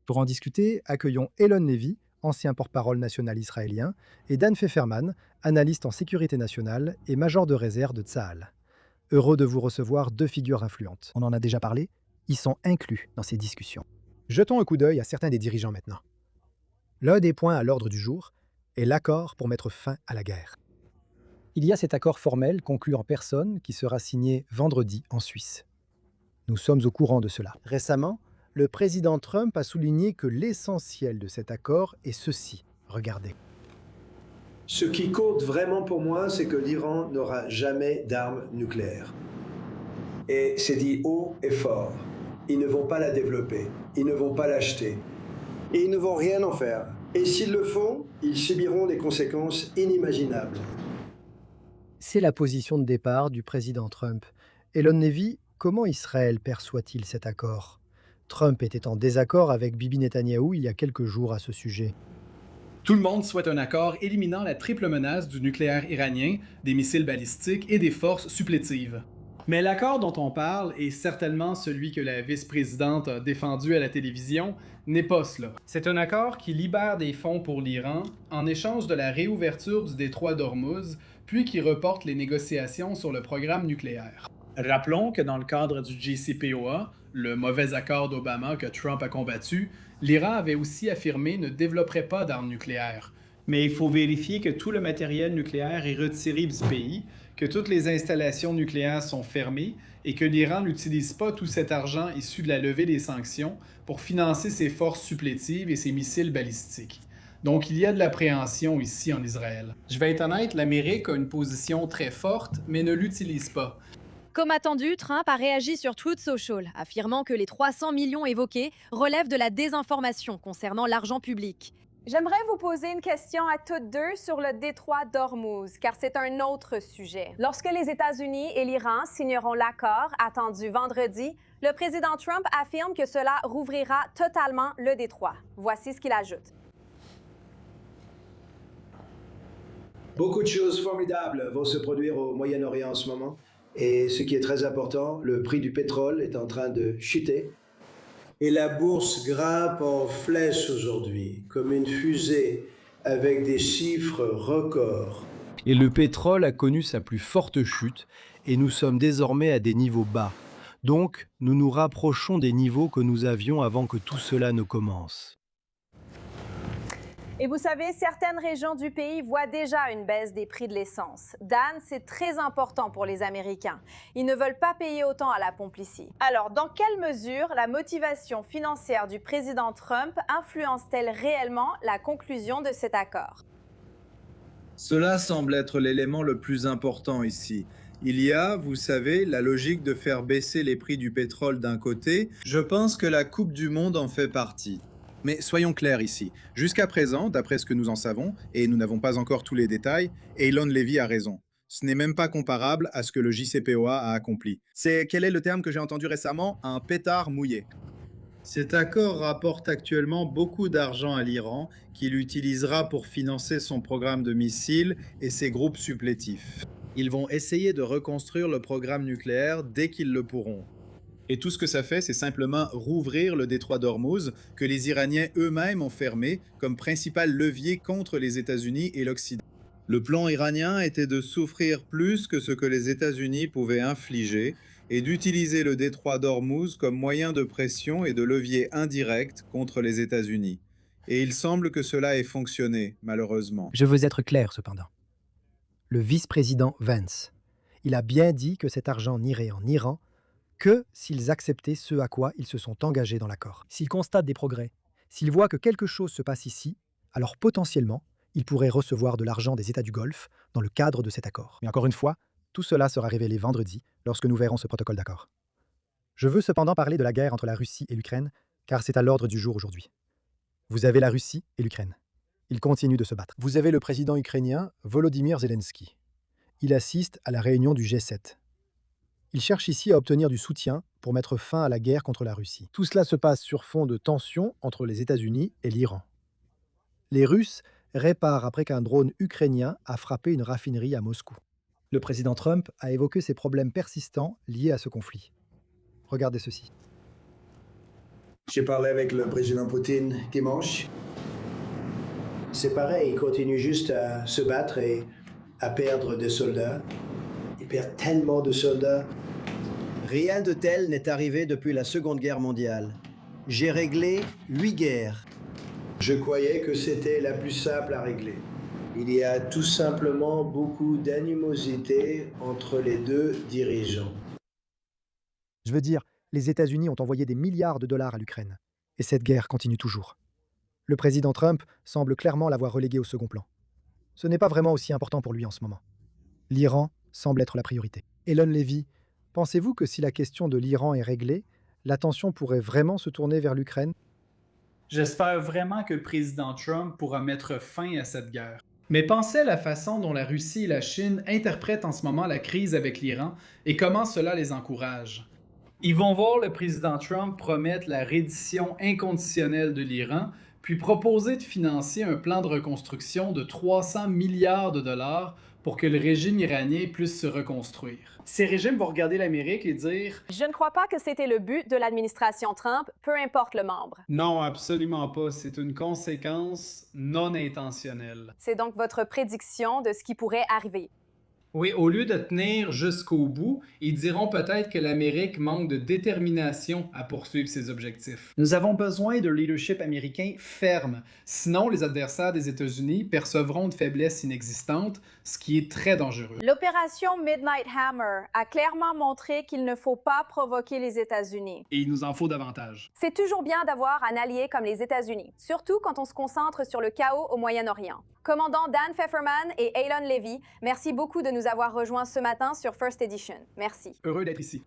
Pour en discuter, accueillons Elon Levy, ancien porte-parole national israélien, et Dan Pfefferman, analyste en sécurité nationale et major de réserve de Tsahal. Heureux de vous recevoir deux figures influentes. On en a déjà parlé, ils sont inclus dans ces discussions. Jetons un coup d'œil à certains des dirigeants maintenant. L'un des points à l'ordre du jour est l'accord pour mettre fin à la guerre. Il y a cet accord formel conclu en personne qui sera signé vendredi en Suisse. Nous sommes au courant de cela. Récemment, le président Trump a souligné que l'essentiel de cet accord est ceci. Regardez. Ce qui compte vraiment pour moi, c'est que l'Iran n'aura jamais d'armes nucléaires. Et c'est dit haut et fort. Ils ne vont pas la développer, ils ne vont pas l'acheter. Et ils ne vont rien en faire. Et s'ils le font, ils subiront des conséquences inimaginables. C'est la position de départ du président Trump. Elon Levy, comment Israël perçoit-il cet accord? Trump était en désaccord avec Bibi Netanyahou il y a quelques jours à ce sujet. Tout le monde souhaite un accord éliminant la triple menace du nucléaire iranien, des missiles balistiques et des forces supplétives. Mais l'accord dont on parle, et certainement celui que la vice-présidente a défendu à la télévision, n'est pas cela. C'est un accord qui libère des fonds pour l'Iran en échange de la réouverture du détroit d'Ormuz, puis qui reporte les négociations sur le programme nucléaire. Rappelons que dans le cadre du JCPOA, le mauvais accord d'Obama que Trump a combattu, l'Iran avait aussi affirmé ne développerait pas d'armes nucléaires. Mais il faut vérifier que tout le matériel nucléaire est retiré du pays, que toutes les installations nucléaires sont fermées et que l'Iran n'utilise pas tout cet argent issu de la levée des sanctions pour financer ses forces supplétives et ses missiles balistiques. Donc il y a de l'appréhension ici en Israël. Je vais être honnête, l'Amérique a une position très forte, mais ne l'utilise pas. Comme attendu, Trump a réagi sur Truth Social, affirmant que les 300 millions évoqués relèvent de la désinformation concernant l'argent public. J'aimerais vous poser une question à toutes deux sur le détroit d'Ormuz, car c'est un autre sujet. Lorsque les États-Unis et l'Iran signeront l'accord attendu vendredi, le président Trump affirme que cela rouvrira totalement le détroit. Voici ce qu'il ajoute. Beaucoup de choses formidables vont se produire au Moyen-Orient en ce moment. Et ce qui est très important, le prix du pétrole est en train de chuter. Et la bourse grimpe en flèche aujourd'hui, comme une fusée, avec des chiffres records. Et le pétrole a connu sa plus forte chute, et nous sommes désormais à des niveaux bas. Donc, nous nous rapprochons des niveaux que nous avions avant que tout cela ne commence. Et vous savez, certaines régions du pays voient déjà une baisse des prix de l'essence. Dan, c'est très important pour les Américains. Ils ne veulent pas payer autant à la pompe ici. Alors, dans quelle mesure la motivation financière du président Trump influence-t-elle réellement la conclusion de cet accord? Cela semble être l'élément le plus important ici. Il y a, vous savez, la logique de faire baisser les prix du pétrole d'un côté. Je pense que la Coupe du Monde en fait partie. Mais soyons clairs ici. Jusqu'à présent, d'après ce que nous en savons, et nous n'avons pas encore tous les détails, Elon Levy a raison. Ce n'est même pas comparable à ce que le JCPOA a accompli. Quel est le terme que j'ai entendu récemment? Un pétard mouillé. Cet accord rapporte actuellement beaucoup d'argent à l'Iran, qu'il utilisera pour financer son programme de missiles et ses groupes supplétifs. Ils vont essayer de reconstruire le programme nucléaire dès qu'ils le pourront. Et tout ce que ça fait, c'est simplement rouvrir le détroit d'Ormuz, que les Iraniens eux-mêmes ont fermé comme principal levier contre les États-Unis et l'Occident. Le plan iranien était de souffrir plus que ce que les États-Unis pouvaient infliger et d'utiliser le détroit d'Ormuz comme moyen de pression et de levier indirect contre les États-Unis. Et il semble que cela ait fonctionné, malheureusement. Je veux être clair cependant. Le vice-président Vance, il a bien dit que cet argent n'irait en Iran que s'ils acceptaient ce à quoi ils se sont engagés dans l'accord. S'ils constatent des progrès, s'ils voient que quelque chose se passe ici, alors potentiellement, ils pourraient recevoir de l'argent des États du Golfe dans le cadre de cet accord. Mais encore une fois, tout cela sera révélé vendredi lorsque nous verrons ce protocole d'accord. Je veux cependant parler de la guerre entre la Russie et l'Ukraine, car c'est à l'ordre du jour aujourd'hui. Vous avez la Russie et l'Ukraine. Ils continuent de se battre. Vous avez le président ukrainien Volodymyr Zelensky. Il assiste à la réunion du G7. Il cherche ici à obtenir du soutien pour mettre fin à la guerre contre la Russie. Tout cela se passe sur fond de tensions entre les États-Unis et l'Iran. Les Russes réparent après qu'un drone ukrainien a frappé une raffinerie à Moscou. Le président Trump a évoqué ces problèmes persistants liés à ce conflit. Regardez ceci. J'ai parlé avec le président Poutine dimanche. C'est pareil, il continue juste à se battre et à perdre des soldats. Il perd tellement de soldats. Rien de tel n'est arrivé depuis la Seconde Guerre mondiale. J'ai réglé 8 guerres. Je croyais que c'était la plus simple à régler. Il y a tout simplement beaucoup d'animosité entre les deux dirigeants. Je veux dire, les États-Unis ont envoyé des milliards de dollars à l'Ukraine. Et cette guerre continue toujours. Le président Trump semble clairement l'avoir relégué au second plan. Ce n'est pas vraiment aussi important pour lui en ce moment. L'Iran semble être la priorité. Elon Levy, pensez-vous que si la question de l'Iran est réglée, l'attention pourrait vraiment se tourner vers l'Ukraine? J'espère vraiment que le président Trump pourra mettre fin à cette guerre. Mais pensez à la façon dont la Russie et la Chine interprètent en ce moment la crise avec l'Iran et comment cela les encourage. Ils vont voir le président Trump promettre la reddition inconditionnelle de l'Iran, puis proposer de financer un plan de reconstruction de 300 milliards de dollars pour que le régime iranien puisse se reconstruire. Ces régimes vont regarder l'Amérique et dire Je ne crois pas que c'était le but de l'administration Trump, peu importe le membre. « Non, absolument pas, c'est une conséquence non intentionnelle. » C'est donc votre prédiction de ce qui pourrait arriver. Oui, au lieu de tenir jusqu'au bout, ils diront peut-être que l'Amérique manque de détermination à poursuivre ses objectifs. Nous avons besoin de leadership américain ferme, sinon les adversaires des États-Unis percevront une faiblesse inexistante, ce qui est très dangereux. L'opération Midnight Hammer a clairement montré qu'il ne faut pas provoquer les États-Unis. Et il nous en faut davantage. C'est toujours bien d'avoir un allié comme les États-Unis, surtout quand on se concentre sur le chaos au Moyen-Orient. Commandant Dan Pfefferman et Elon Levy, merci beaucoup de nous avoir rejoints ce matin sur First Edition. Merci. Heureux d'être ici.